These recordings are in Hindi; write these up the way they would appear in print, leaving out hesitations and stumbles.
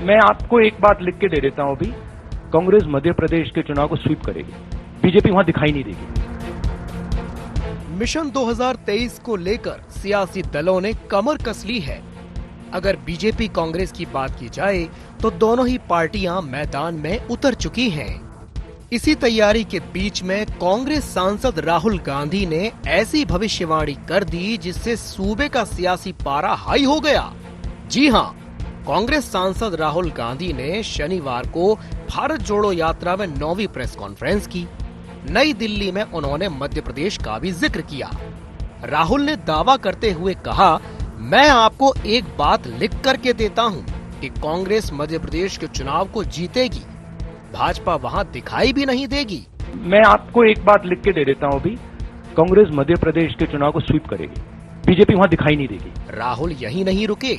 मैं आपको एक बात लिख के दे देता हूं अभी, कांग्रेस मध्य प्रदेश के चुनाव को स्वीप करेगी, बीजेपी वहां दिखाई नहीं देगी। मिशन 2023 को लेकर सियासी दलों ने कमर कस ली है। अगर बीजेपी कांग्रेस की बात की जाए तो दोनों ही पार्टियां मैदान में उतर चुकी हैं। इसी तैयारी के बीच में कांग्रेस सांसद राहुल गांधी ने ऐसी भविष्यवाणी कर दी जिससे सूबे का सियासी पारा हाई हो गया। जी हां, कांग्रेस सांसद राहुल गांधी ने शनिवार को भारत जोड़ो यात्रा में 9वीं प्रेस कॉन्फ्रेंस की। नई दिल्ली में उन्होंने मध्य प्रदेश का भी जिक्र किया। राहुल ने दावा करते हुए कहा, मैं आपको एक बात लिख करके देता हूं कि कांग्रेस मध्य प्रदेश के चुनाव को जीतेगी, भाजपा वहां दिखाई भी नहीं देगी। मैं आपको एक बात लिख के दे देता हूं अभी, कांग्रेस मध्य प्रदेश के चुनाव को स्वीप करेगी, बीजेपी वहां दिखाई नहीं देगी। राहुल यही नहीं रुके,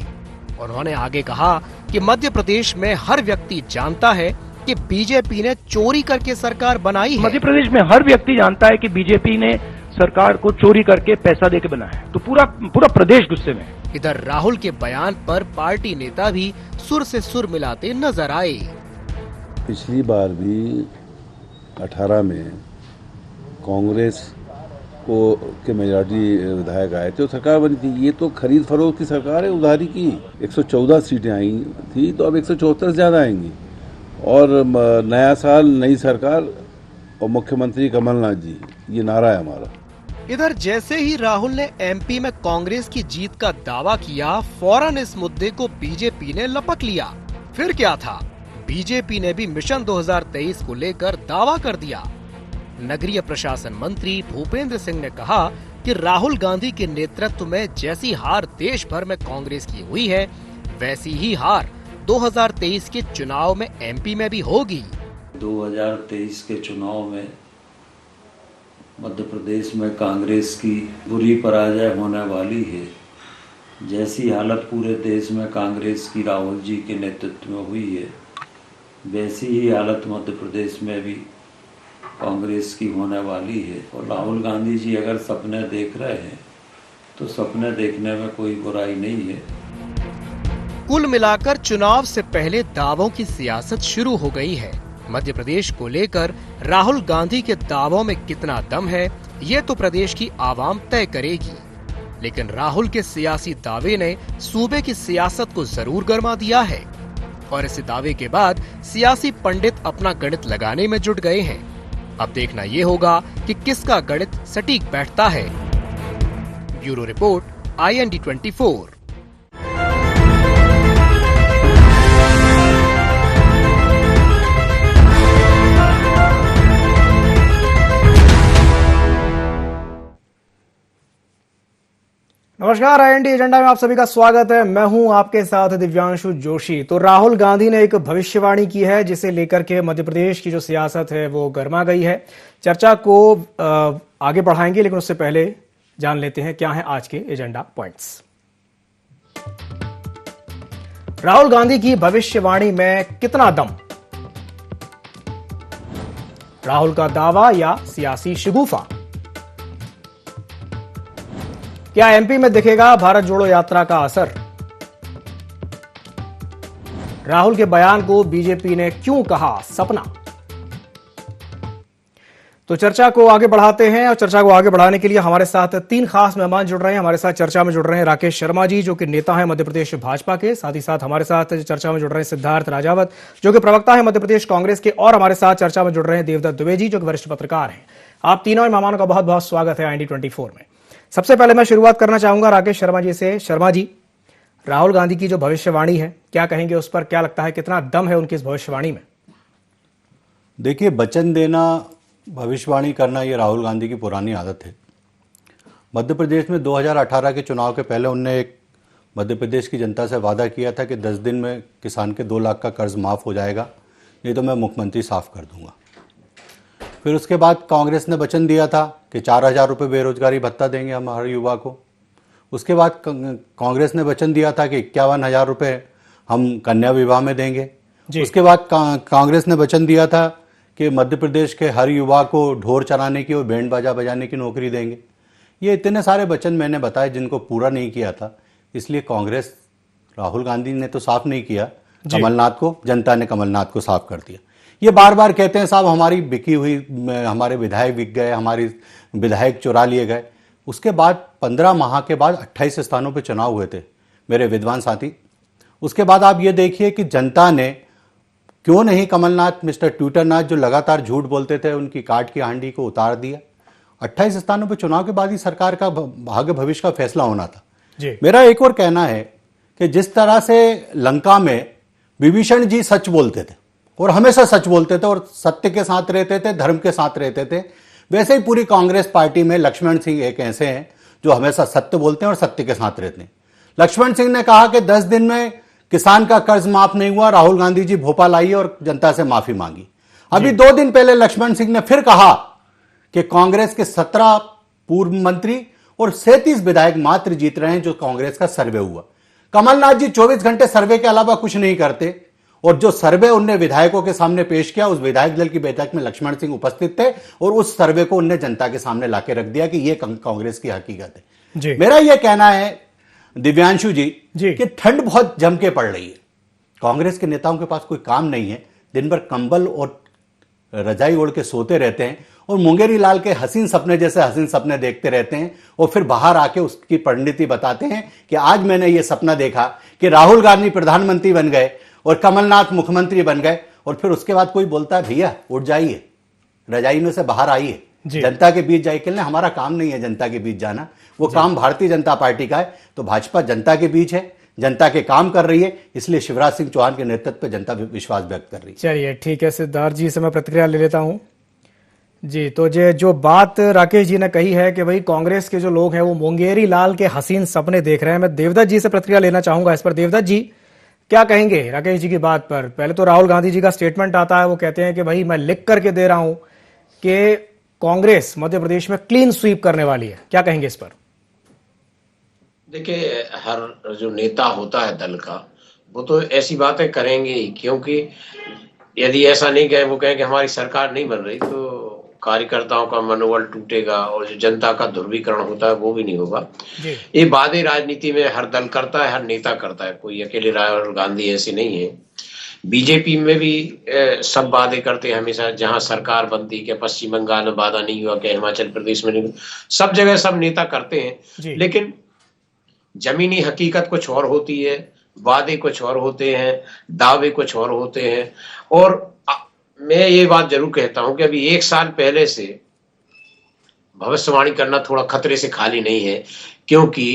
उन्होंने आगे कहा कि मध्य प्रदेश में हर व्यक्ति जानता है कि बीजेपी ने चोरी करके सरकार बनाई है। मध्य प्रदेश में हर व्यक्ति जानता है कि बीजेपी ने सरकार को चोरी करके पैसा देके बनाया है, तो पूरा प्रदेश गुस्से में है। इधर राहुल के बयान पर पार्टी नेता भी सुर से सुर मिलाते नजर आए। पिछली बार भी 18 में कांग्रेस को के मेजॉरिटी विधायक आए थे और सरकार बनी थी। ये तो खरीद फरोख्त की सरकार है, उधारी की। 114 सीटें आई थी तो अब 174 ज्यादा आएंगी। और नया साल, नई सरकार और मुख्यमंत्री कमलनाथ जी, ये नारा है हमारा। इधर जैसे ही राहुल ने एमपी में कांग्रेस की जीत का दावा किया, फौरन इस मुद्दे को बीजेपी ने लपक लिया। फिर क्या था, बीजेपी ने भी मिशन 2023 को लेकर दावा कर दिया। नगरीय प्रशासन मंत्री भूपेंद्र सिंह ने कहा कि राहुल गांधी के नेतृत्व में जैसी हार देश भर में कांग्रेस की हुई है, वैसी ही हार 2023 के चुनाव में एमपी में भी होगी। 2023 के चुनाव में मध्य प्रदेश में कांग्रेस की बुरी पराजय होने वाली है। जैसी हालत पूरे देश में कांग्रेस की राहुल जी के नेतृत्व में हुई है, वैसी ही हालत मध्य प्रदेश में भी कांग्रेस की होने वाली है। और राहुल गांधी जी अगर सपने देख रहे हैं तो सपने देखने में कोई बुराई नहीं है। कुल मिलाकर चुनाव से पहले दावों की सियासत शुरू हो गई है। मध्य प्रदेश को लेकर राहुल गांधी के दावों में कितना दम है, ये तो प्रदेश की आवाम तय करेगी। लेकिन राहुल के सियासी दावे ने सूबे की सियासत को जरूर गरमा दिया है और इस दावे के बाद सियासी पंडित अपना गणित लगाने में जुट गए हैं। अब देखना ये होगा कि किसका गणित सटीक बैठता है। Bureau report, IND 24। नमस्कार, IND एजेंडा में आप सभी का स्वागत है। मैं हूं आपके साथ दिव्यांशु जोशी। तो राहुल गांधी ने एक भविष्यवाणी की है जिसे लेकर के मध्य प्रदेश की जो सियासत है वो गर्मा गई है। चर्चा को आगे बढ़ाएंगे, लेकिन उससे पहले जान लेते हैं क्या है आज के एजेंडा पॉइंट्स। राहुल गांधी की भविष्यवाणी में कितना दम, राहुल का दावा या सियासी शगुफा, क्या एमपी में दिखेगा भारत जोड़ो यात्रा का असर, राहुल के बयान को बीजेपी ने क्यों कहा सपना। तो चर्चा को आगे बढ़ाते हैं और चर्चा को आगे बढ़ाने के लिए हमारे साथ 3 खास मेहमान जुड़ रहे हैं। हमारे साथ चर्चा में जुड़ रहे हैं राकेश शर्मा जी, जो कि नेता है मध्य प्रदेश भाजपा के। साथ ही साथ हमारे साथ चर्चा में जुड़ रहे हैं सिद्धार्थ राजावत, जो कि प्रवक्ता है मध्य प्रदेश कांग्रेस के। और हमारे साथ चर्चा में जुड़ रहे हैं देवदत्त दुबे जी, जो कि वरिष्ठ पत्रकार हैं। आप तीनों मेहमानों का बहुत बहुत स्वागत है IND 24 में। सबसे पहले मैं शुरुआत करना चाहूंगा राकेश शर्मा जी से। शर्मा जी, राहुल गांधी की जो भविष्यवाणी है, क्या कहेंगे उस पर? क्या लगता है कितना दम है उनकी इस भविष्यवाणी में? देखिए, वचन देना, भविष्यवाणी करना, ये राहुल गांधी की पुरानी आदत है। मध्य प्रदेश में 2018 के चुनाव के पहले उनने एक मध्य प्रदेश की जनता से वादा किया था कि 10 दिन में किसान के 2 लाख का कर्ज माफ़ हो जाएगा, नहीं तो मैं मुख्यमंत्री साफ कर दूंगा। फिर उसके बाद कांग्रेस ने वचन दिया था कि 4,000 रुपये बेरोजगारी भत्ता देंगे हम हर युवा को। उसके बाद कांग्रेस ने वचन दिया था कि 51,000 रुपये हम कन्या विवाह में देंगे। उसके बाद कांग्रेस ने वचन दिया था कि मध्य प्रदेश के हर युवा को ढोल चलाने की और बैंड बाजा बजाने की नौकरी देंगे। ये इतने सारे वचन मैंने बताए जिनको पूरा नहीं किया था। इसलिए कांग्रेस, राहुल गांधी ने तो साफ नहीं किया, कमलनाथ को, जनता ने कमलनाथ को साफ कर दिया। ये बार बार कहते हैं साहब हमारी बिकी हुई, हमारे विधायक बिक गए, हमारी विधायक चुरा लिए गए। उसके बाद 15 माह के बाद 28 स्थानों पर चुनाव हुए थे मेरे विद्वान साथी। उसके बाद आप ये देखिए कि जनता ने क्यों नहीं कमलनाथ, मिस्टर ट्विटरनाथ जो लगातार झूठ बोलते थे, उनकी काट की हांडी को उतार दिया। 28 स्थानों पर चुनाव के बाद ही सरकार का भाग्य भविष्य का फैसला होना था जी। मेरा एक और कहना है कि जिस तरह से लंका में विभीषण जी सच बोलते थे और हमेशा सच बोलते थे और सत्य के साथ रहते थे, धर्म के साथ रहते थे, वैसे ही पूरी कांग्रेस पार्टी में लक्ष्मण सिंह एक ऐसे हैं जो हमेशा सत्य बोलते हैं और सत्य के साथ रहते हैं। लक्ष्मण सिंह ने कहा कि 10 दिन में किसान का कर्ज माफ नहीं हुआ, राहुल गांधी जी भोपाल आई और जनता से माफी मांगी। अभी 2 दिन पहले लक्ष्मण सिंह ने फिर कहा कि कांग्रेस के 17 पूर्व मंत्री और 37 विधायक मात्र जीत रहे हैं जो कांग्रेस का सर्वे हुआ। कमलनाथ जी 24 घंटे सर्वे के अलावा कुछ नहीं करते और जो सर्वे उनने विधायकों के सामने पेश किया, उस विधायक दल की बैठक में लक्ष्मण सिंह उपस्थित थे और उस सर्वे को उनने जनता के सामने लाके रख दिया कि यह कांग्रेस की हकीकत है जी। मेरा यह कहना है दिव्यांशु जी जी। कि ठंड बहुत जम के पड़ रही है, कांग्रेस के नेताओं के पास कोई काम नहीं है, दिन भर कंबल और रजाई ओढ़ के सोते रहते हैं और मुंगेरी लाल के हसीन सपने जैसे हसीन सपने देखते रहते हैं और फिर बाहर आके उसकी परिणति बताते हैं कि आज मैंने ये सपना देखा कि राहुल गांधी प्रधानमंत्री बन गए और कमलनाथ मुख्यमंत्री बन गए, और फिर उसके बाद कोई बोलता है भैया उठ जाइए, रजाई में से बाहर आइए, जनता के बीच जाइए। कहने हमारा काम नहीं है जनता के बीच जाना, वो काम भारतीय जनता पार्टी का है। तो भाजपा जनता के बीच है, जनता के काम कर रही है, इसलिए शिवराज सिंह चौहान के नेतृत्व पर जनता विश्वास व्यक्त कर रही है। चलिए ठीक है सिद्धार्थ जी से मैं प्रतिक्रिया ले लेता हूं जी। तो जो बात राकेश जी ने कही है कि भाई कांग्रेस के जो लोग हैं वो मुंगेरी लाल के हसीन सपने देख रहे हैं, मैं देवदत्त जी से प्रतिक्रिया लेना चाहूंगा इस पर। देवदत्त जी क्या कहेंगे राकेश जी की बात पर? पहले तो राहुल गांधी जी का स्टेटमेंट आता है, वो कहते हैं कि भाई मैं लिख करके दे रहा हूं कि कांग्रेस मध्य प्रदेश में क्लीन स्वीप करने वाली है, क्या कहेंगे इस पर? देखिए, हर जो नेता होता है दल का वो तो ऐसी बातें करेंगे ही, क्योंकि यदि ऐसा नहीं कहे, वो कहें कि हमारी सरकार नहीं बन रही, तो कार्यकर्ताओं का मनोबल टूटेगा और जो जनता का ध्रुवीकरण होता है वो भी नहीं होगा। ये वादे राजनीति में हर दल करता है, हर नेता करता है, कोई अकेले राहुल गांधी ऐसे नहीं है। बीजेपी में भी सब वादे करते हैं हमेशा, जहां सरकार बनती है, क्या पश्चिम बंगाल में वादा नहीं हुआ, क्या हिमाचल प्रदेश में नहीं, सब जगह सब नेता करते हैं, लेकिन जमीनी हकीकत कुछ और होती है, वादे कुछ और होते हैं, दावे कुछ और होते हैं। और मैं ये बात जरूर कहता हूं कि अभी 1 साल पहले से भविष्यवाणी करना थोड़ा खतरे से खाली नहीं है, क्योंकि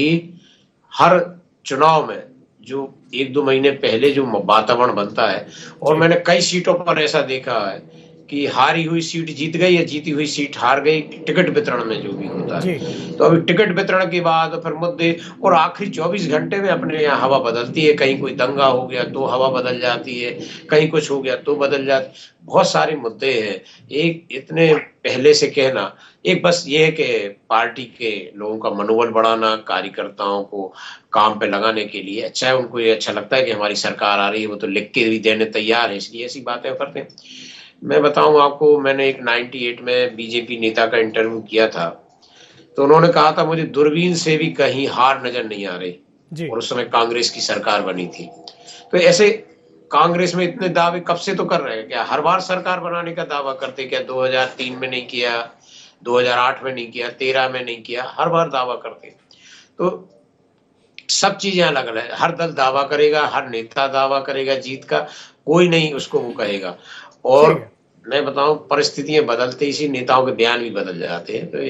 हर चुनाव में जो 1-2 महीने पहले जो वातावरण बनता है, और मैंने कई सीटों पर ऐसा देखा है कि हारी हुई सीट जीत गई या जीती हुई सीट हार गई, टिकट वितरण में जो भी होता है। तो अभी टिकट वितरण के बाद फिर मुद्दे, और आखिरी 24 घंटे में अपने यहाँ हवा बदलती है, कहीं कोई दंगा हो गया तो हवा बदल जाती है, कहीं कुछ हो गया तो बदल जाती, बहुत सारे मुद्दे हैं। एक इतने पहले से कहना, एक बस ये है कि पार्टी के लोगों का मनोबल बढ़ाना, कार्यकर्ताओं को काम पे लगाने के लिए, अच्छा है, उनको ये अच्छा लगता है कि हमारी सरकार आ रही है, वो तो लिख के भी देने तैयार है, इसलिए ऐसी बातें करते हैं। मैं बताऊं आपको, मैंने एक 98 में बीजेपी नेता का इंटरव्यू किया था, तो उन्होंने कहा था मुझे दूरबीन से भी कहीं हार नजर नहीं आ रही, और उस समय कांग्रेस की सरकार बनी थी। तो ऐसे कांग्रेस में इतने दावे कब से तो कर रहे हैं, क्या हर बार सरकार बनाने का दावा करते, क्या 2003 में नहीं किया, 2008 में नहीं किया, 13 में नहीं किया, हर बार दावा करते। तो सब चीजें अलग अलग है, हर दल दावा करेगा, हर नेता दावा करेगा जीत का, कोई नहीं उसको वो कहेगा। और मैं बताऊं, परिस्थितियां बदलते इसी नेताओं के बयान भी बदल जाते हैं। तो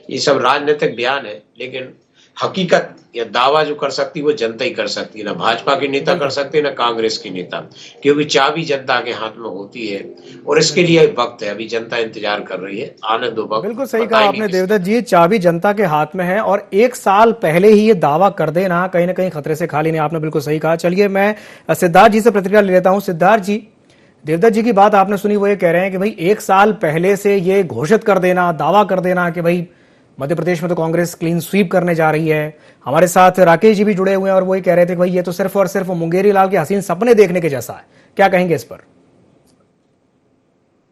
ये सब राजनीतिक बयान है, लेकिन हकीकत या दावा जो कर सकती है वो जनता ही कर सकती है, ना भाजपा के नेता कर सकते, ना कांग्रेस के नेता, क्योंकि चाबी जनता के हाथ में होती है, और इसके लिए वक्त है, अभी जनता इंतजार कर रही है, आने दो वक्त। बिल्कुल सही कहा आपने देवदत्त जी, चाबी जनता के हाथ में है, और 1 साल पहले ही ये दावा कर देना कहीं ना कहीं खतरे से खाली नहीं, आपने बिल्कुल सही कहा। चलिए मैं सिद्धार्थ जी से प्रतिक्रिया ले लेता हूं। सिद्धार्थ जी, देवदत्त जी की बात आपने सुनी, वो ये कह रहे हैं कि भाई 1 साल पहले से ये घोषित कर देना, दावा कर देना कि भाई मध्य प्रदेश में तो कांग्रेस क्लीन स्वीप करने जा रही है। हमारे साथ राकेश जी भी जुड़े हुए हैं और वही कह रहे थे कि भाई ये तो सिर्फ और सिर्फ मुंगेरी लाल के हसीन सपने देखने के जैसा है, क्या कहेंगे इस पर?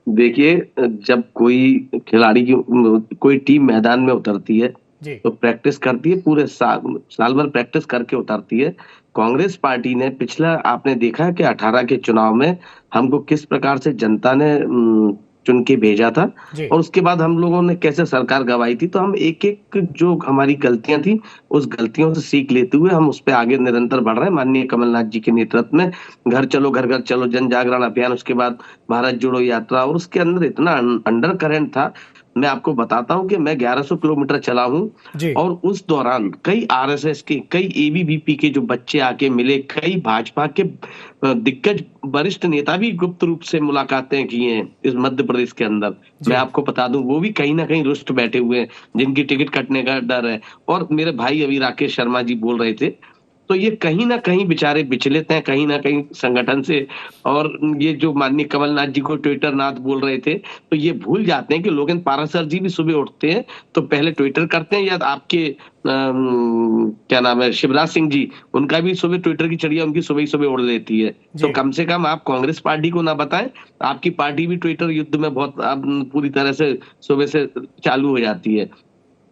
देखिए, जब कोई खिलाड़ी की कोई टीम मैदान में उतरती है तो प्रैक्टिस करती है, पूरे साल भर प्रैक्टिस करके उतरती है, कांग्रेस पार्टी ने पिछला आपने देखा कि 18 के चुनाव में हमको किस प्रकार से जनता ने चुन के भेजा था जी। और उसके बाद हम लोगों ने कैसे सरकार गवाई थी। तो हम एक एक जो हमारी गलतियां थी उस गलतियों से सीख लेते हुए हम उस पर आगे निरंतर बढ़ रहे हैं। माननीय कमलनाथ जी के नेतृत्व में घर चलो घर घर चलो जन जागरण अभियान, उसके बाद भारत जोड़ो यात्रा, और उसके अंदर इतना अंडर करंट था। मैं आपको बताता हूं कि मैं 1100 किलोमीटर चला हूं जी। और उस दौरान कई आरएसएस के, कई एबीवीपी के जो बच्चे आके मिले, कई भाजपा के दिग्गज वरिष्ठ नेता भी गुप्त रूप से मुलाकातें की हैं इस मध्य प्रदेश के अंदर। मैं आपको बता दूं वो भी कहीं ना कहीं रुष्ट बैठे हुए हैं, जिनकी टिकट कटने का डर है। और मेरे भाई अभी राकेश शर्मा जी बोल रहे थे, तो ये कहीं ना कहीं बेचारे विचलित हैं कहीं ना कहीं संगठन से। और ये जो माननीय कमलनाथ जी को ट्विटर नाथ बोल रहे थे, तो ये भूल जाते हैं कि लोगन पारासर जी भी सुबह उठते हैं तो पहले ट्विटर करते हैं, या आपके क्या नाम है शिवराज सिंह जी, उनका भी सुबह ट्विटर की चिड़िया उनकी सुबह ही सुबह उड़ लेती है। तो कम से कम आप कांग्रेस पार्टी को ना बताएं, आपकी पार्टी भी ट्विटर युद्ध में बहुत पूरी तरह से सुबह से चालू हो जाती है।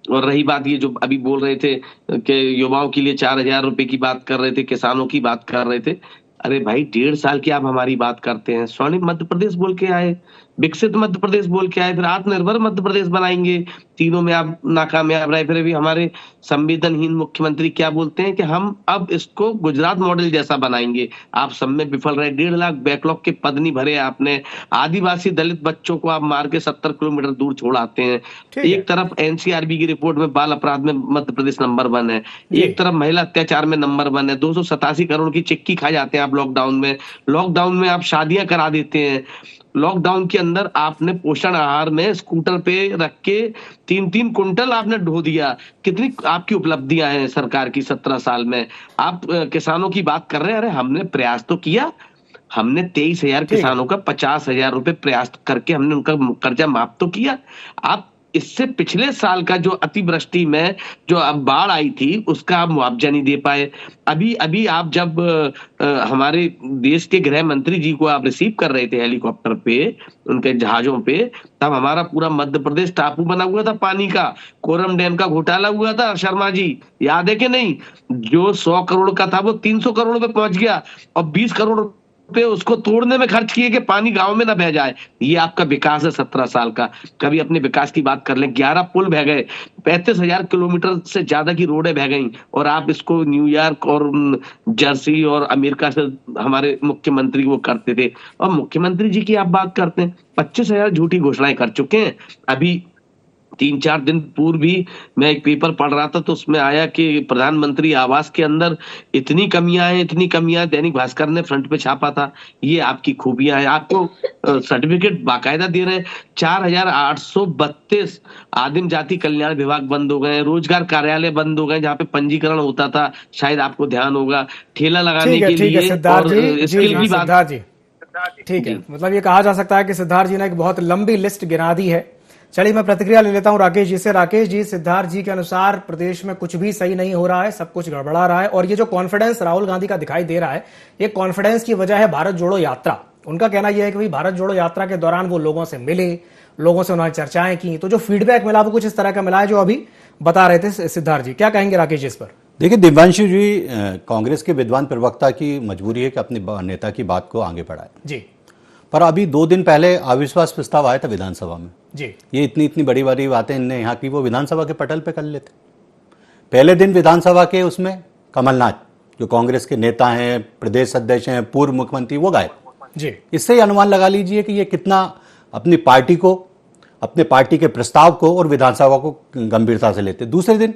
और रही बात ये जो अभी बोल रहे थे कि युवाओं के लिए 4000 रुपए की बात कर रहे थे, किसानों की बात कर रहे थे, अरे भाई 1.5 साल की आप हमारी बात करते हैं। स्वर्णिम मध्य प्रदेश बोल के आए, विकसित मध्य प्रदेश बोल के आए, फिर आत्मनिर्भर मध्य प्रदेश बनाएंगे, तीनों में आप नाकामयाब रहे। फिर अभी हमारे संवेदनहीन मुख्यमंत्री क्या बोलते हैं कि हम अब इसको गुजरात मॉडल जैसा बनाएंगे। आप सब में विफल रहे, 1.5 लाख बैकलॉग के पद नहीं भरे आपने, आदिवासी दलित बच्चों को आप मार के 70 किलोमीटर दूर छोड़ आते हैं। एक तरफ एनसीआरबी की रिपोर्ट में बाल अपराध में मध्य प्रदेश नंबर 1 है, एक तरफ महिला अत्याचार में नंबर 1 है, 287 करोड़ की चिक्की खा जाते हैं आप लॉकडाउन में। लॉकडाउन में आप शादियां करा देते हैं। लॉकडाउन के अंदर आपने पोषण आहार में स्कूटर पे रख के 3-3 कुंटल आपने ढो दिया। कितनी आपकी उपलब्धियां हैं सरकार की 17 साल में। आप किसानों की बात कर रहे हैं, अरे हमने प्रयास तो किया, हमने 23,000 किसानों का 50,000 रुपए प्रयास करके हमने उनका कर्जा माफ तो किया। आप इससे पिछले साल का जो अतिवृष्टि में जो अब बाढ़ आई थी उसका आप मुआवजा नहीं दे पाए। अभी अभी आप जब हमारे देश के गृह मंत्री जी को आप रिसीव कर रहे थे हेलीकॉप्टर पे, उनके जहाजों पे, तब हमारा पूरा मध्य प्रदेश टापू बना हुआ था पानी का, कोरम डैम का घोटाला हुआ था शर्मा जी, याद है कि नहीं? जो 100 करोड़ का था वो 300 करोड़ पे पहुंच गया और 20 करोड़ पे उसको तोड़ने में खर्च किए कि पानी गांव में ना बह जाए। ये आपका विकास है 17 साल का। कभी अपने विकास की बात कर लें। 11 पुल बह गए, 35,000 किलोमीटर से ज्यादा की रोडें बह गई, और आप इसको न्यूयॉर्क और जर्सी और अमेरिका से हमारे मुख्यमंत्री वो करते थे। और मुख्यमंत्री जी की आप बात करते हैं, 25,000 झूठी घोषणाएं कर चुके हैं। अभी 3-4 दिन पूर्व भी मैं एक पेपर पढ़ रहा था तो उसमें आया कि प्रधानमंत्री आवास के अंदर इतनी कमियां हैं, इतनी कमियां। दैनिक भास्कर ने फ्रंट पे छापा था। ये आपकी खूबियां हैं, आपको सर्टिफिकेट बाकायदा दे रहे हैं। 4,832 आदिम जाति कल्याण विभाग बंद हो गए, रोजगार कार्यालय बंद हो गए जहाँ पे पंजीकरण होता था, शायद आपको ध्यान होगा, ठेला लगाने के लिए। सिद्धार्थ और जी, स्किल की बात, सिद्धार्थ जी, ठीक है, मतलब ये कहा जा सकता है कि सिद्धार्थ जी ने एक बहुत लंबी लिस्ट गिना दी है। चलिए मैं प्रतिक्रिया ले लेता हूं राकेश जी से। राकेश जी, सिद्धार्थ जी के अनुसार प्रदेश में कुछ भी सही नहीं हो रहा है, सब कुछ गड़बड़ा रहा है, और ये जो कॉन्फिडेंस राहुल गांधी का दिखाई दे रहा है, ये कॉन्फिडेंस की वजह है भारत जोड़ो यात्रा। उनका कहना यह है कि भाई भारत जोड़ो यात्रा के दौरान वो लोगों से मिले, लोगों से उन्होंने चर्चाएं की, तो जो फीडबैक मिला वो कुछ इस तरह का मिला है जो अभी बता रहे थे सिद्धार्थ जी। क्या कहेंगे राकेश जी इस पर? देखिए दिव्यांशु जी, कांग्रेस के विद्वान प्रवक्ता की मजबूरी है कि अपने नेता की बात को आगे बढ़ाए जी। पर अभी 2 दिन पहले अविश्वास प्रस्ताव आया था विधानसभा में जी। ये इतनी बड़ी बड़ी बातें इनने यहाँ की, वो विधानसभा के पटल पे कर लेते। पहले दिन विधानसभा के उसमें कमलनाथ जो कांग्रेस के नेता हैं, प्रदेश अध्यक्ष हैं, पूर्व मुख्यमंत्री, वो गायब जी। इससे ही अनुमान लगा लीजिए कि ये कितना अपनी पार्टी को, अपने पार्टी के प्रस्ताव को और विधानसभा को गंभीरता से लेते। दूसरे दिन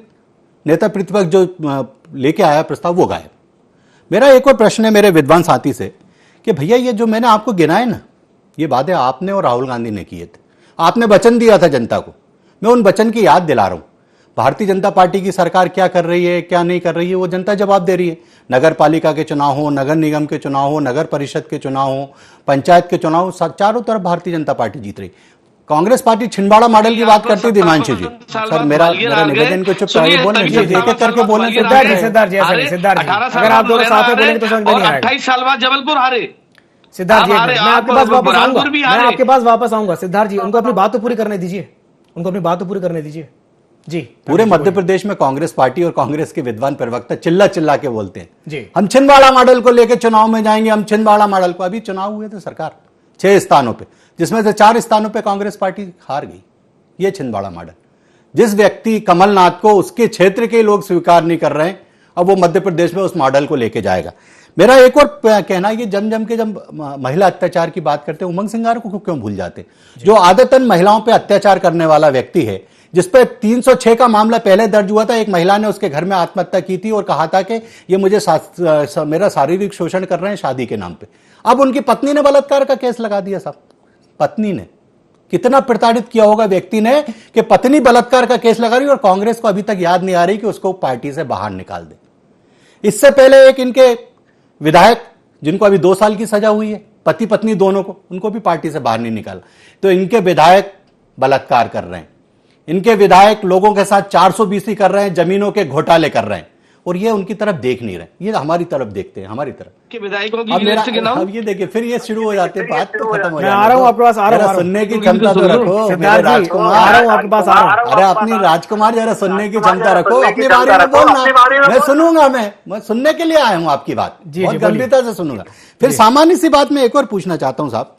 नेता प्रतिपक्ष जो लेके आया प्रस्ताव वो गायब। मेरा एक और प्रश्न है मेरे विद्वान साथी से कि भैया ये जो मैंने आपको गिनाए ना, ये बातें आपने और राहुल गांधी ने किए थे। आपने वचन दिया था जनता को, मैं उन वचन की याद दिला रहा हूं। भारतीय जनता पार्टी की सरकार क्या कर रही है, क्या नहीं कर रही है, वो जनता जवाब दे रही है। नगर पालिका के चुनाव हो, नगर निगम के चुनाव हो, नगर परिषद के चुनाव हो, पंचायत के चुनाव हो, चारों तरफ भारतीय जनता पार्टी जीत रही। कांग्रेस पार्टी छिंदवाड़ा मॉडल की बात करती है। दिव्यांशु जी, सर मेरा निवेदन को चुप कराइए, बोलने दीजिए, एक एक करके बोलने। सिद्धार्थ जी, सिद्धार्थ जी, अगर आप दोनों साथ में बोलेंगे तो समझ में नहीं आएगा। 28 साल बाद जबलपुर हारे। सिद्धार्थ जी, मैं आपके पास वापस आऊंगा, मैं आपके पास वापस आऊंगा। सिद्धार्थ जी, उनको अपनी बात तो पूरी करने दीजिए, उनको अपनी बात तो पूरी करने दीजिए। जी पूरे मध्य प्रदेश में कांग्रेस पार्टी और कांग्रेस के विद्वान प्रवक्ता चिल्ला चिल्ला के बोलते हैं जी हम छिंदवाड़ा मॉडल को लेकर चुनाव में जाएंगे, हम छिंदवाड़ा मॉडल को। अभी चुनाव हुए थे सरकार 6 स्थानों पे, जिसमें से 4 स्थानों पे कांग्रेस पार्टी हार गई। ये छिंदवाड़ा मॉडल, जिस व्यक्ति कमलनाथ को उसके क्षेत्र के लोग स्वीकार नहीं कर रहे हैं, अब वो मध्य प्रदेश में उस मॉडल को लेके जाएगा। मेरा एक और कहना है कि जम के जब महिला अत्याचार की बात करते हैं, उमंग सिंगार को क्यों भूल जाते हैं, जो आदतन महिलाओं पे अत्याचार करने वाला व्यक्ति है, जिसपे 306 का मामला पहले दर्ज हुआ था। एक महिला ने उसके घर में आत्महत्या की थी और कहा था कि ये मुझे मेरा शारीरिक शोषण कर रहे हैं शादी के नाम पे। अब उनकी पत्नी ने बलात्कार का केस लगा दिया साहब। पत्नी ने कितना प्रताड़ित किया होगा व्यक्ति ने कि पत्नी बलात्कार का केस लगा रही, और कांग्रेस को अभी तक याद नहीं आ रही कि उसको पार्टी से बाहर निकाल दे। इससे पहले एक इनके विधायक जिनको अभी 2 साल की सजा हुई है, पति पत्नी दोनों को, उनको भी पार्टी से बाहर नहीं निकाला। तो इनके विधायक बलात्कार कर रहे हैं, इनके विधायक लोगों के साथ 420 कर रहे हैं, जमीनों के घोटाले कर रहे हैं, और ये उनकी तरफ देख नहीं रहे, ये हमारी तरफ देखते हैं, हमारी तरफ के विधायकों अब की लिस्ट गिनाओ। अब ये देखिए फिर ये शुरू हो जाते हैं, बात तो खत्म हो मैं आ रहा हूँ आपके पास, आ रहा हूँ सुनने की क्षमता तो रखो सिद्धार्थ जी, राजकुमार, आ रहा हूँ आपके पास, आ रहा हूँ। अरे अपनी राजकुमार जरा सुनने की क्षमता रखो, अपनी बारे में बोलना, मैं सुनूंगा, मैं सुनने के लिए आया हूँ आपकी बात, बहुत गंभीरता से सुनूंगा। फिर सामान्य सी बात में एक और पूछना चाहता हूँ साहब,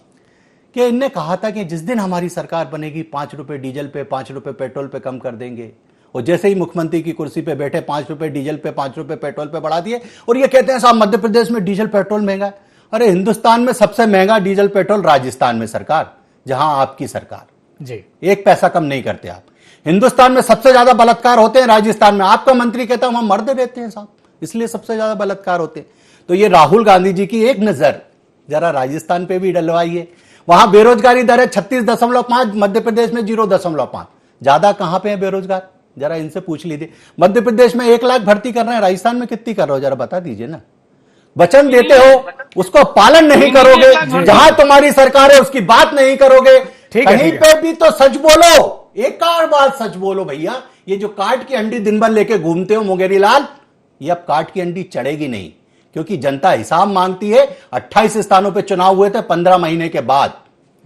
कि इनने कहा था कि जिस दिन हमारी सरकार बनेगी 5 रुपए डीजल पे, 5 रुपए पेट्रोल पे कम कर देंगे, और जैसे ही मुख्यमंत्री की कुर्सी पे बैठे 5 रुपए डीजल पे, 5 रुपए पेट्रोल पे बढ़ा दिए, और ये कहते हैं साहब मध्य प्रदेश में डीजल पेट्रोल महंगा है। अरे हिंदुस्तान में सबसे महंगा डीजल पेट्रोल राजस्थान में सरकार, जहां आपकी सरकार जी 1 पैसा कम नहीं करते आप। हिंदुस्तान में सबसे ज्यादा बलात्कार होते हैं राजस्थान में, आपका मंत्री कहता है वहां मर्द रहते हैं साहब, इसलिए सबसे ज्यादा बलात्कार होते हैं। तो ये राहुल गांधी जी की एक नजर जरा राजस्थान पे भी डलवाइए, वहां बेरोजगारी दर है 36.5, मध्य प्रदेश में 0.5। ज्यादा कहां पे है बेरोजगार, जरा इनसे पूछ लीजिए। मध्य प्रदेश में 1 लाख भर्ती कर रहे हैं, राजस्थान में कितनी कर रहे हो जरा बता दीजिए ना। वचन देते हो उसको पालन नहीं करोगे, जहां तुम्हारी सरकार है उसकी बात नहीं करोगे, कहीं पे भी तो सच बोलो, एक और बात सच बोलो भैया। ये जो काट की अंडी दिन भर लेके घूमते हो मुंगेरी लाल, ये अब काट की अंडी चढ़ेगी नहीं, क्योंकि जनता हिसाब मांगती है। 28 स्थानों पे चुनाव हुए थे 15 महीने के बाद।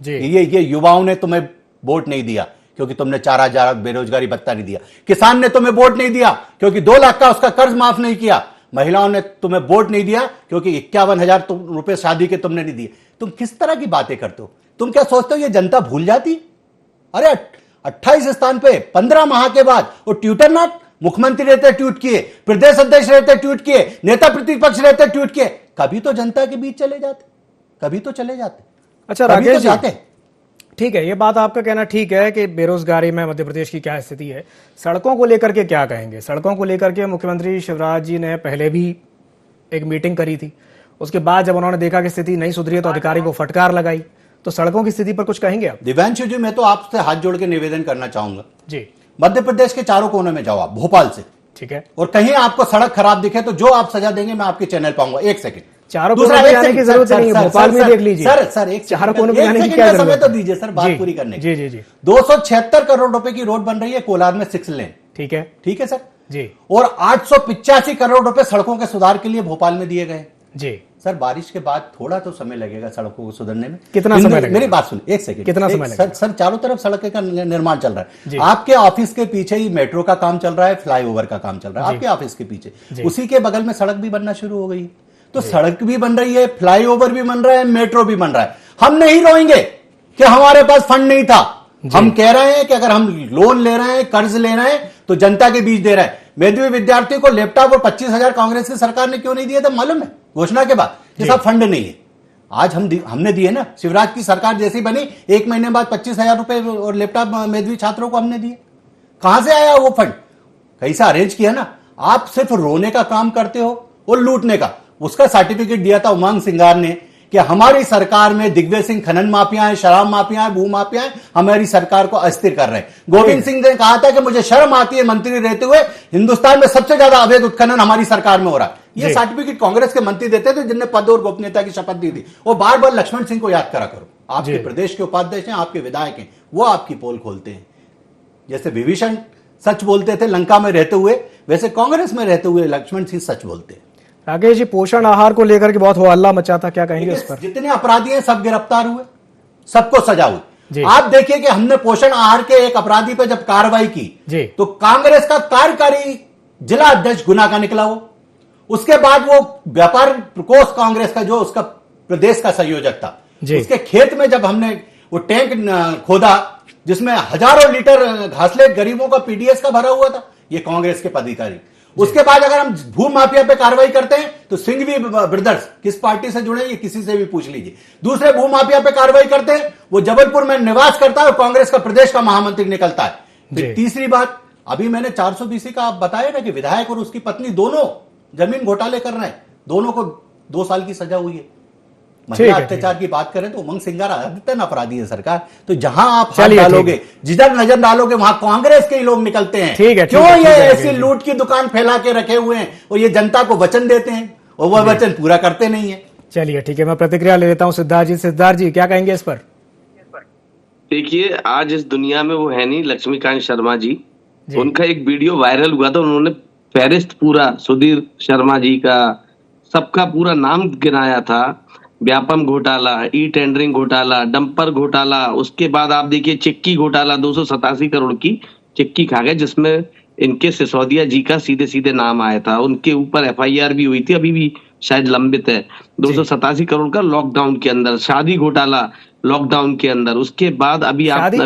ये युवाओं ने तुम्हें वोट नहीं दिया क्योंकि तुमने 4000 बेरोजगारी भत्ता नहीं दिया, किसान ने तुम्हें वोट नहीं दिया क्योंकि 2 लाख का उसका कर्ज माफ नहीं किया, महिलाओं ने तुम्हें वोट नहीं दिया क्योंकि 51,000 रुपए शादी के तुमने नहीं दिए। तुम किस तरह की बातें करते हो? तुम क्या सोचते हो ये जनता भूल जाती? अरे 28 स्थान पे 15 माह के बाद, और ट्विटर ना, मुख्यमंत्री रहते ट्वीट किए, प्रदेश अध्यक्ष रहते ट्वीट किए, नेता प्रतिपक्ष रहते ट्वीट किए, कभी तो जनता के बीच चले जाते, कभी तो चले जाते। अच्छा राकेश जी, ठीक है, ये बात आपका कहना ठीक है कि बेरोजगारी में मध्य प्रदेश की क्या स्थिति है। सड़कों को लेकर के क्या कहेंगे? सड़कों को लेकर के मुख्यमंत्री शिवराज जी ने पहले भी एक मीटिंग करी थी, उसके बाद जब उन्होंने देखा कि स्थिति नहीं सुधरी है तो अधिकारी को फटकार लगाई। तो सड़कों की स्थिति पर कुछ कहेंगे आप? दिव्यांशु जी, मैं तो आपसे हाथ जोड़ के निवेदन करना चाहूंगा जी, मध्य प्रदेश के चारों कोनों में जाओ आप, भोपाल से, ठीक है, और कहीं आपको सड़क खराब दिखे तो जो आप सजा देंगे मैं आपके चैनल पाऊंगा। 1 सेकंड, चारों कोनों पे जाने की जरूरत नहीं है, भोपाल में देख लीजिए। सर एक चारों कोनों पे जाने की क्या समय जरूरत तो दीजिए सर बात पूरी करने की। जी 276 करोड़ रुपए की रोड बन रही है कोलार में 6 लेन, ठीक है सर जी, और 885 करोड़ रुपए सड़कों के सुधार के लिए भोपाल में दिए गए जी। सर बारिश के बाद थोड़ा तो समय लगेगा सड़कों को सुधरने में। कितना समय लगेगा? मेरी बात सुनिए 1 सेकंड, कितना समय लगेगा? सर चारों तरफ सड़क का निर्माण चल रहा है। आपके ऑफिस के पीछे ही मेट्रो का काम चल रहा है, फ्लाईओवर का काम चल रहा है आपके ऑफिस के पीछे, उसी के बगल में सड़क भी बनना शुरू हो गई। तो सड़क भी बन रही है, फ्लाईओवर भी बन रहा है, मेट्रो भी बन रहा है। हम नहीं रोएंगे कि हमारे पास फंड नहीं था, हम कह रहे हैं कि अगर हम लोन ले रहे हैं, कर्ज ले रहे हैं तो जनता के बीच दे रहे हैं। मेधावी विद्यार्थी को लैपटॉप और 25,000 कांग्रेस की सरकार ने क्यों नहीं दिए थे मालूम है? घोषणा के बाद कि साहब फंड नहीं है। आज हमने दिए ना, शिवराज की सरकार जैसी बनी 1 महीने बाद 25,000 रुपए और लैपटॉप मेधावी छात्रों को हमने दिए। कहां से आया वो फंड? कैसा अरेंज किया ना। आप सिर्फ रोने का काम करते हो और लूटने का। उसका सर्टिफिकेट दिया था उमंग सिंगार ने कि हमारी सरकार में दिग्विजय सिंह खनन माफिया है, शराब माफिया है, भू माफिया है, हमारी सरकार को अस्थिर कर रहे हैं। गोविंद सिंह ने कहा था कि मुझे शर्म आती है मंत्री रहते हुए हिंदुस्तान में सबसे ज्यादा अवैध उत्खनन हमारी सरकार में हो रहा है। ये सर्टिफिकेट कांग्रेस के मंत्री देते थे जिनने पद और गोपनीयता की शपथ दी थी। वो बार बार लक्ष्मण सिंह को याद करा करो, आपके प्रदेश के उपाध्यक्ष हैं, आपके विधायक हैं, वो आपकी पोल खोलते हैं। जैसे विभीषण सच बोलते थे लंका में रहते हुए, वैसे कांग्रेस में रहते हुए लक्ष्मण सिंह सच बोलते हैं। राकेश जी, पोषण आहार को लेकर के बहुत हो हल्ला मचा था, क्या कहेंगे उस पर? जितने अपराधी हैं सब गिरफ्तार हुए, सबको सजा हुई। जी। आप देखिए कि हमने पोषण आहार के एक अपराधी पे जब कार्रवाई की जी। तो कांग्रेस का कार्यकारी जिला अध्यक्ष गुना का निकला वो। उसके बाद वो व्यापार प्रकोष्ठ कांग्रेस का जो उसका प्रदेश का संयोजक था, उसके खेत में जब हमने वो टैंक खोदा जिसमें हजारों लीटर घासलेट गरीबों का पीडीएस का भरा हुआ था, ये कांग्रेस के पदाधिकारी। उसके बाद अगर हम भू माफिया पे कार्रवाई करते हैं तो सिंघवी ब्रदर्स किस पार्टी से जुड़े, ये किसी से भी पूछ लीजिए। दूसरे भू माफिया पे कार्रवाई करते हैं, वो जबलपुर में निवास करता है और कांग्रेस का प्रदेश का महामंत्री निकलता है। फिर तीसरी बात, अभी मैंने 420 का आप बताया ना कि विधायक और उसकी पत्नी दोनों जमीन घोटाले कर रहे हैं, दोनों को 2 साल की सजा हुई है। महिला अत्याचार की बात करें तो उमंग सिंगार आदित्य अपराधी है सरकार। तो जहां आप हाथ डालोगे, जिधर नजर डालोगे, वहां कांग्रेस के ही लोग निकलते हैं। क्यों ये ऐसी लूट की दुकान फैला के रखे हुए हैं और ये जनता को वचन देते हैं और वह वचन पूरा करते नहीं है। चलिए ठीक है, मैं प्रतिक्रिया ले लेता हूं सिद्धार्थ जी। सिद्धार्थ जी क्या कहेंगे इस पर? देखिए, आज इस दुनिया में वो है नहीं लक्ष्मीकांत शर्मा जी। उनका एक वीडियो वायरल हुआ था, उन्होंने फेरिस्त पूरा सुधीर शर्मा जी का सबका पूरा नाम गिनाया था। व्यापम घोटाला, ई टेंडरिंग घोटाला, डंपर घोटाला, उसके बाद आप देखिए चिक्की घोटाला, 287 करोड़ की चिक्की खा गए जिसमें इनके सिसोदिया जी का सीधे सीधे नाम आया था। उनके ऊपर एफआईआर भी हुई थी, अभी भी शायद लंबित है। 287 करोड़ का लॉकडाउन के अंदर। शादी घोटाला लॉकडाउन के अंदर। उसके बाद अभी शादी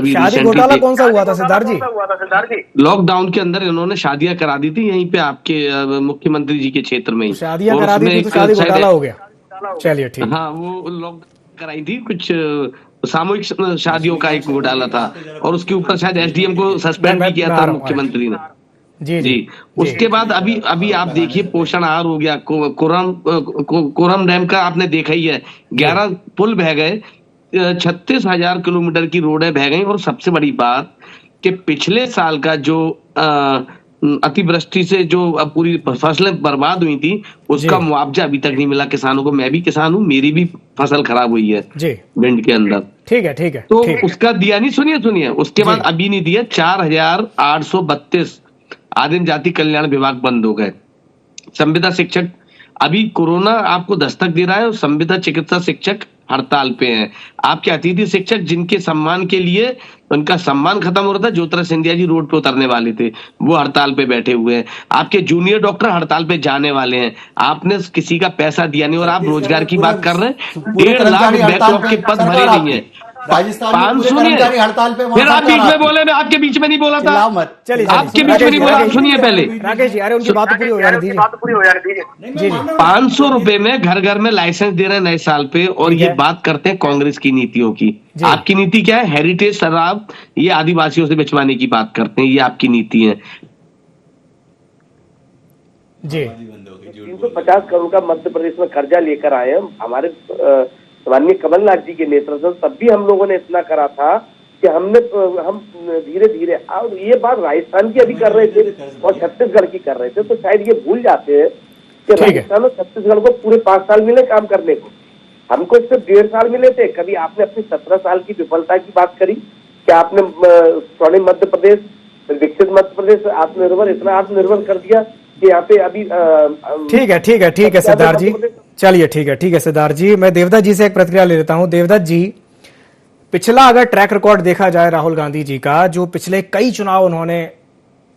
घोटाला कौन सा हुआ था सिद्धार्थ जी? लॉकडाउन के अंदर इन्होंने शादियां करा दी थी यहीं पे आपके मुख्यमंत्री जी के क्षेत्र में ही। शादियां करा दी थी तो शादी घोटाला हो गया। चलिए ठीक। हाँ, वो लॉक कराई थी, कुछ सामूहिक शादियों का एक घोटाला था और उसके ऊपर शायद एसडीएम को सस्पेंड भी किया था मुख्यमंत्री ने। जी। उसके बाद अभी आप देखिए पोषण आहार हो गया, कोरम डैम का आपने देखा ही है, 11 पुल बह गए, 36,000 किलोमीटर की रोडें बह गई। और सबसे बड़ी बात कि पिछले साल का जो अतिवृष्टि से जो पूरी फसलें बर्बाद हुई थी उसका मुआवजा अभी तक नहीं मिला किसानों को। मैं भी किसान हूँ, मेरी भी फसल खराब हुई है भिंड के अंदर। ठीक है तो उसका दिया नहीं, सुनिए उसके बाद अभी नहीं दिया। 4,832 आदिम जाति कल्याण विभाग बंद हो गए। संविदा शिक्षक, अभी कोरोना आपको दस्तक दे रहा है और संविदा चिकित्सा शिक्षक हड़ताल पे हैं। आपके अतिथि शिक्षक जिनके सम्मान के लिए उनका सम्मान खत्म हो रहा था, ज्योतिरादित्य सिंधिया जी रोड पे उतरने वाले थे, वो हड़ताल पे बैठे हुए हैं। आपके जूनियर डॉक्टर हड़ताल पे जाने वाले हैं। आपने किसी का पैसा दिया नहीं और आप रोजगार की बात कर रहे हैं। 1.5 लाख बैकलॉग के पद भरे नहीं है। राजस्थान सुनिए, हड़ताल पे फिर आप बीच में बोले, मैं आपके बीच में नहीं बोला था। चलिए आपके बीच में नहीं बोला, आप सुनिए पहले। राकेश जी, अरे उनकी बात पूरी हो जाने दीजिए। जी 500 रुपए में घर घर में लाइसेंस दे रहे हैं नए साल पे और ये बात करते हैं कांग्रेस की नीतियों की। आपकी नीति क्या है? हेरिटेज शराब ये आदिवासियों से बिचवाने की बात करते हैं, ये आपकी नीति है। जी 350 करोड़ का मध्य प्रदेश में कर्जा लेकर आए हम, हमारे माननीय कमलनाथ जी के नेतृत्व, तब भी हम लोगों ने इतना करा था कि हम धीरे धीरे, और ये बात राजस्थान की अभी कर रहे थे और छत्तीसगढ़ की कर रहे थे, तो शायद ये भूल जाते हैं कि राजस्थान और छत्तीसगढ़ को पूरे 5 साल मिले काम करने को, हमको सिर्फ 1.5 साल मिले थे। कभी आपने अपनी 17 साल की विफलता की बात करी कि आपने स्वर्णिम मध्य प्रदेश, विकसित मध्य प्रदेश, आत्मनिर्भर, इतना आत्मनिर्भर कर दिया कि यहाँ पे अभी ठीक है सिद्धार्थ जी। चलिए ठीक है सिद्धार्थ जी। मैं देवदत्त जी से एक प्रतिक्रिया ले लेता हूं। देवदत्त जी, पिछला अगर ट्रैक रिकॉर्ड देखा जाए राहुल गांधी जी का, जो पिछले कई चुनाव उन्होंने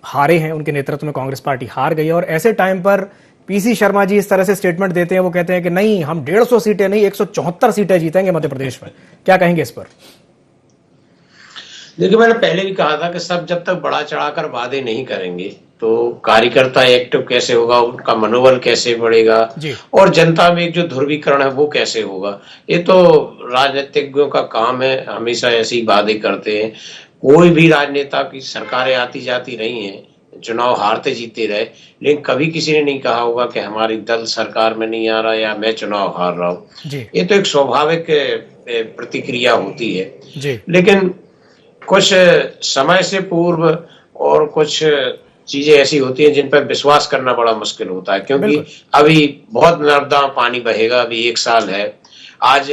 हारे हैं, उनके नेतृत्व में कांग्रेस पार्टी हार गई, और ऐसे टाइम पर पीसी शर्मा जी इस तरह से स्टेटमेंट देते हैं, वो कहते हैं कि नहीं, हम 150 सीटें नहीं 174 सीटें जीतेंगे मध्य प्रदेश में। क्या कहेंगे इस पर? देखिए, मैंने पहले भी कहा था कि सब जब तक बढ़ा चढ़ाकर वादे नहीं करेंगे तो कार्यकर्ता एक्टिव कैसे होगा, उनका मनोबल कैसे बढ़ेगा और जनता में एक जो ध्रुवीकरण है वो कैसे होगा। ये तो राजनीतिज्ञों का काम है, हमेशा ऐसे ही वादे करते हैं। कोई भी राजनेता की सरकारें आती जाती रही हैं, चुनाव हारते जीते रहे, लेकिन कभी किसी ने नहीं कहा होगा कि हमारी दल सरकार में नहीं आ रहा या मैं चुनाव हार रहा हूँ। ये तो एक स्वाभाविक प्रतिक्रिया होती है। लेकिन कुछ समय से पूर्व और कुछ चीजें ऐसी होती हैं जिन पर विश्वास करना बड़ा मुश्किल होता है, क्योंकि अभी बहुत नर्मदा पानी बहेगा, अभी 1 साल है। आज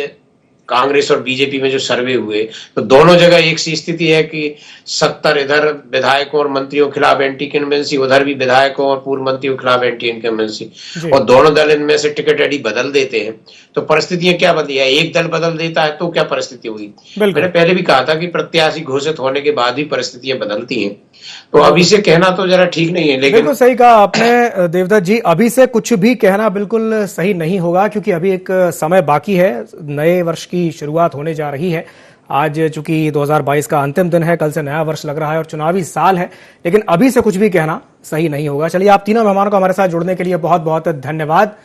कांग्रेस और बीजेपी में जो सर्वे हुए तो दोनों जगह एक सी स्थिति है कि 70 इधर विधायकों और मंत्रियों के खिलाफ एंटी इनकम्बेंसी, उधर भी विधायकों और पूर्व मंत्रियों के खिलाफ एंटी इनकम्बेंसी, और दोनों दल इनमें से टिकट एडी बदल देते हैं। तो परिस्थितियां क्या बदली है? एक दल बदल देता है तो क्या परिस्थिति हुई? मैंने पहले भी कहा था कि प्रत्याशी घोषित होने के बाद भी परिस्थितियां बदलती हैं, तो अभी से कहना तो जरा ठीक नहीं है। लेकिन बिल्कुल सही कहा आपने देवदत्त जी, अभी से कुछ भी कहना बिल्कुल सही नहीं होगा, क्योंकि अभी एक समय बाकी है, नए वर्ष की शुरुआत होने जा रही है। आज चूंकि 2022 का अंतिम दिन है, कल से नया वर्ष लग रहा है और चुनावी साल है, लेकिन अभी से कुछ भी कहना सही नहीं होगा। चलिए, आप तीनों मेहमानों को हमारे साथ जुड़ने के लिए बहुत बहुत धन्यवाद।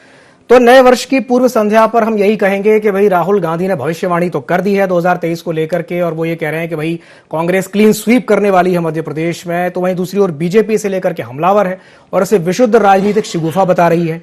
तो नए वर्ष की पूर्व संध्या पर हम यही कहेंगे कि भाई राहुल गांधी ने भविष्यवाणी तो कर दी है 2023 को लेकर के, और वो ये कह रहे हैं कि भाई कांग्रेस क्लीन स्वीप करने वाली है मध्य प्रदेश में। तो वहीं दूसरी ओर बीजेपी से लेकर के हमलावर है और उसे विशुद्ध राजनीतिक शिगुफा बता रही है।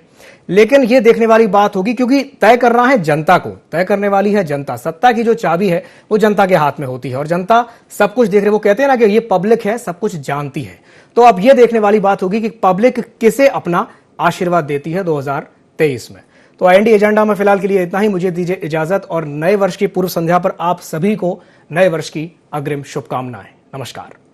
लेकिन ये देखने वाली बात होगी, क्योंकि तय करना है जनता को, तय करने वाली है जनता। सत्ता की जो चाबी है वो जनता के हाथ में होती है और जनता सब कुछ देख रही है। वो कहते हैं ना कि ये पब्लिक है, सब कुछ जानती है। तो अब ये देखने वाली बात होगी कि पब्लिक किसे अपना आशीर्वाद देती है 2023 में। तो आईएनडी एजेंडा में फिलहाल के लिए इतना ही। मुझे दीजिए इजाजत और नए वर्ष की पूर्व संध्या पर आप सभी को नए वर्ष की अग्रिम शुभकामनाएं। नमस्कार।